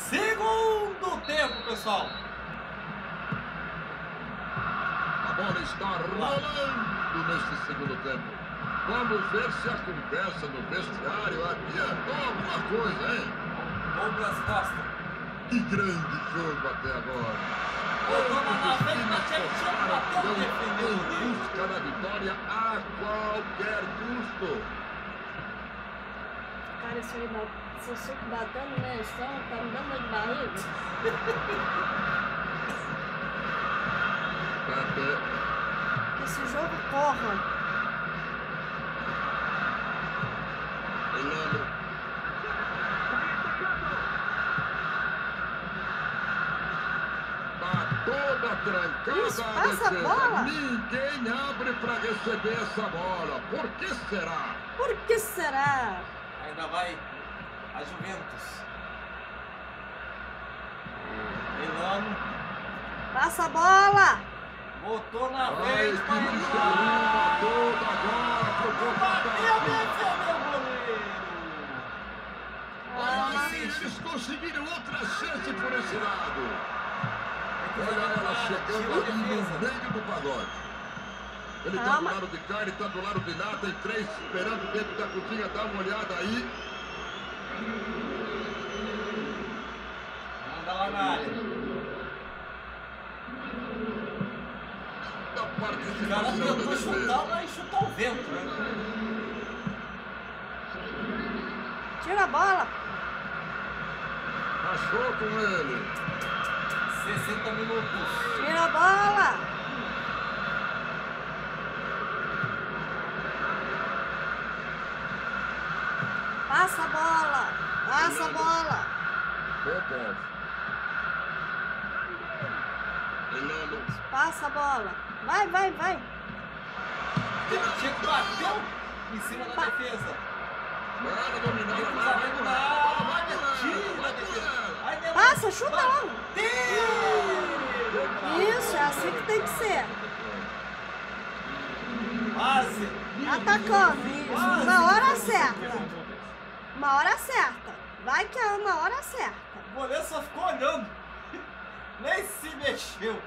Segundo tempo, pessoal. A bola está rolando neste segundo tempo. Vamos ver se a conversa no vestiário adiantou alguma coisa, hein? Douglas Costa. Que grande jogo até agora. Botou na frente, bateu, Estão defendeu o em busca da vitória a qualquer custo. Cara, esse suco batendo na estômago, tá me dando dor de barriga. Pepe. Que esse jogo corra. Elano. Tá toda trancada Isso, a passa a defesa. bola. Ninguém abre para receber essa bola. Por que será? Por que será? Ainda vai a Juventus. Elano. Passa a bola. Botou na A frente equipe para se arruma toda agora pro contra-ataque. defendeu o goleiro. Olha, eles conseguiram outra chance por esse lado. Olha ela chegando ali no meio do pagode. Ele tá do Calma. lado de cá, ele tá do lado de lá, tem três esperando dentro da cozinha, dá uma olhada aí. Manda lá na área. Da O cara participação da tentou chutar, defesa. mas chutou o vento, né? Tira a bola. Achou com ele. 60 minutos. Tira a bola. Passa a bola. Passa a bola. Popov. Elano. Passa a bola. Vai, vai, vai. Tcheco bateu em cima da defesa. Mano, dominado. Cruzamento na área. Tira a defesa. Aí mesmo. Passa, chuta logo. Bateu. Isso, é assim que tem que ser. Quase. Atacando. Isso. Na hora certa. Uma hora certa. Vai que é uma hora certa. O goleiro só ficou olhando. Nem se mexeu.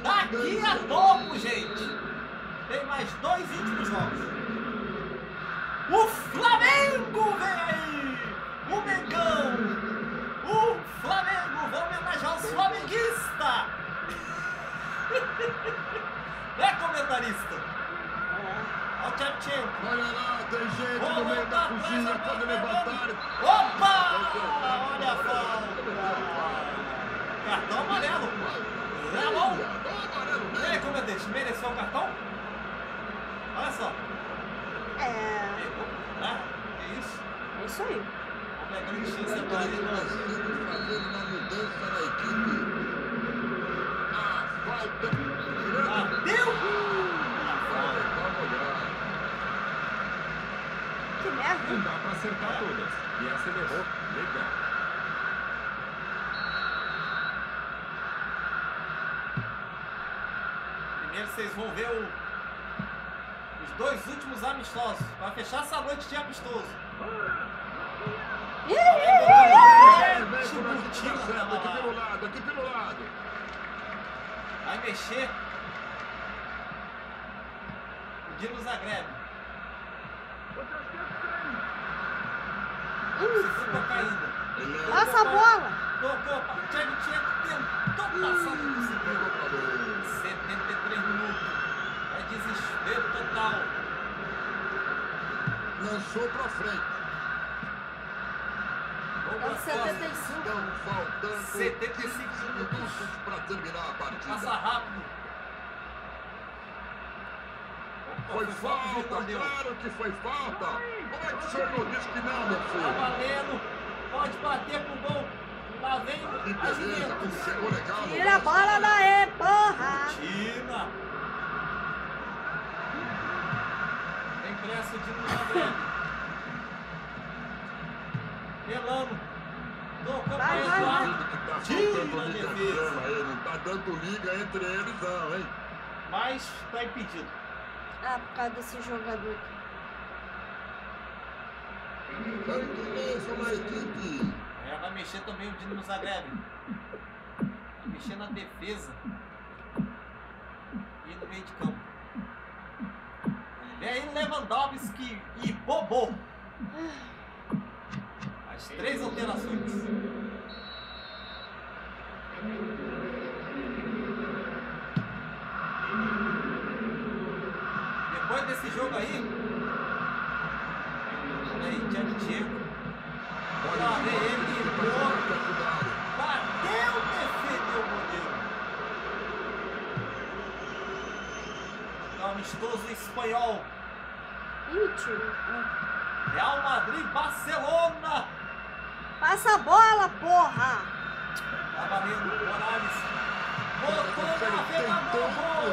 Daqui a pouco, gente. Tem mais 2 íntimos jogos. O Flamengo vem aí. O Mengão. O Flamengo vai homenagear os flamenguistas. Né, comentarista? Olha o Tchevchenko. Olha lá, tem gente no meio da cozinha, pode levantar. Opa! Olha a falta. Cartão amarelo. Ramon. E aí, comandante, mereceu o cartão? Olha só. É. Pegou. Ah, que isso? É isso aí. Vamos pegar a justiça Ele agora, está hein, sendo fazendo uma mudança na equipe. A falta. Bateu! Vamos olhar. Que merda. Não dá pra acertar todas. E essa ele errou. Legal. Primeiro vocês vão ver os 2 últimos amistosos. Pra fechar essa noite de amistoso. Vem por aqui, tá certo, aqui pelo lado, aqui pelo lado. Vai mexer. O Dino Zagreb. Se tocar ainda. Passa a bola. Tocou. Tchevchenko tentou passar, não conseguiu. 73 minutos. É desespero total. Lançou pra frente. Douglas Costa. 75. Estão faltando 75 minutos para terminar a partida. Passa rápido. Foi falta, claro que foi falta. Como é que o senhor não disse que não, meu Tá filho? valendo. Pode bater pro gol. Lá vem Que a beleza, como Juventus. chegou legal. no Tira a braço. bola daí, porra. Tira. Tem pressa de Zagreb. Elano. Tocou Vai, pra vai, Eduardo. Tudo que tá Tira faltando a ligação defesa. aí, não tá dando liga entre eles não, hein? Mas tá impedido. Ah, por causa desse jogador aqui. Tá indo mesmo na equipe. Vai mexer também o Dinamo Zagreb. Vai mexer na defesa. E no meio de campo. Vem aí Lewandowski e Bobô. As 3 alterações. Depois desse jogo aí, Diego. Olha lá, vem ele, bateu, defendeu o goleiro. Então, amistoso espanhol. Real Madrid, Barcelona. Passa a bola, porra! Tá valendo, Morales. Botou na venda do gol.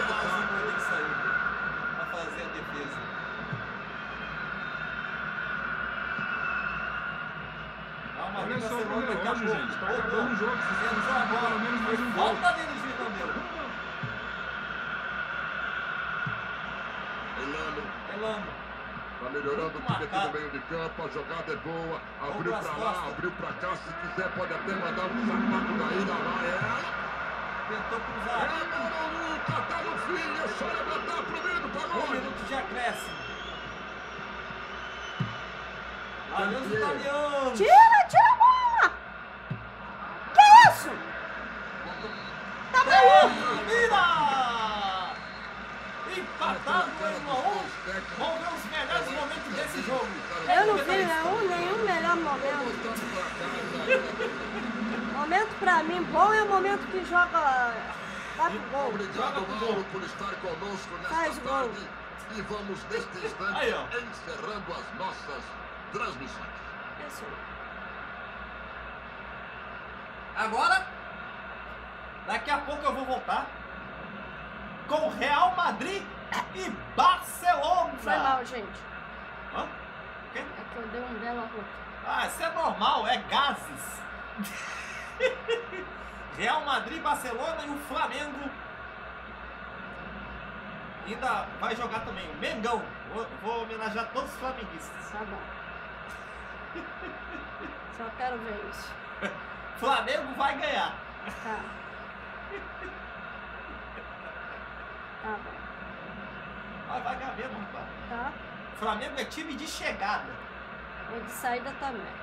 Mas o goleiro saiu pra fazer a defesa. Olha só pro relógio, gente. Tá acabando o jogo. Vocês Entrou precisam agora. pelo menos mais um gol. Falta dele, juiz Romero. Elano. Tá melhorando o time aqui no meio de campo, a jogada é boa, abriu pra lá, abriu pra cá, se quiser pode até mandar um sapato daí, lá vai, Tentou cruzar. Luca, tá no fim, é só levantar pro meio do 1 pagode. minuto de acréscimo. Aliás, o italiano. Tira a bola! Que isso? Tá maluco? Vira! Empatado em 1 a 1. Vamos ver os melhores momentos desse jogo. Eu não vi nenhum melhor momento. Momento pra mim bom é o momento que joga. Vai pro gol. Obrigado, Mauro, por estar conosco Faz nesta gol. tarde. E vamos, neste instante, Aí, ó. encerrando as nossas transmissões. Isso. Agora, daqui a pouco eu vou voltar com Real Madrid e Barcelona. Foi mal, gente. Hã? Quê? É que eu dei um belo arroto. Ah, isso é normal, é gases. Real Madrid, Barcelona e o Flamengo. Ainda vai jogar também o Mengão. Vou homenagear todos os flamenguistas. Tá bom. Só quero ver isso. Flamengo vai ganhar. Tá. Tá bom. Vai ganhar mesmo, rapaz. Tá? Flamengo é time de chegada. E de saída também.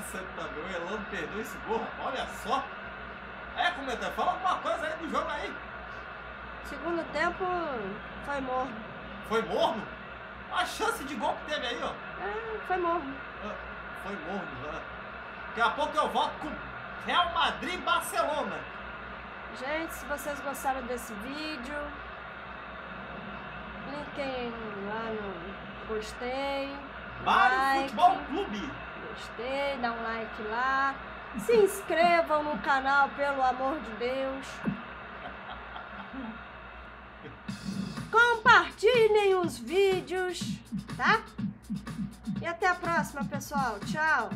Isso também. O Elano perdeu esse gol, rapaz. Olha só. Comentário. Fala alguma coisa aí do jogo aí. Segundo tempo foi morno. Foi morno? A chance de gol que teve aí, ó. É, foi morno. Foi morno, né? Daqui a pouco eu volto com Real Madrid e Barcelona. Gente, se vocês gostaram desse vídeo, cliquem lá no gostei, Mário like, Futebol Clube. gostei, dá um like lá, se inscrevam no canal, pelo amor de Deus. Compartilhem os vídeos, tá? E até a próxima, pessoal. Tchau.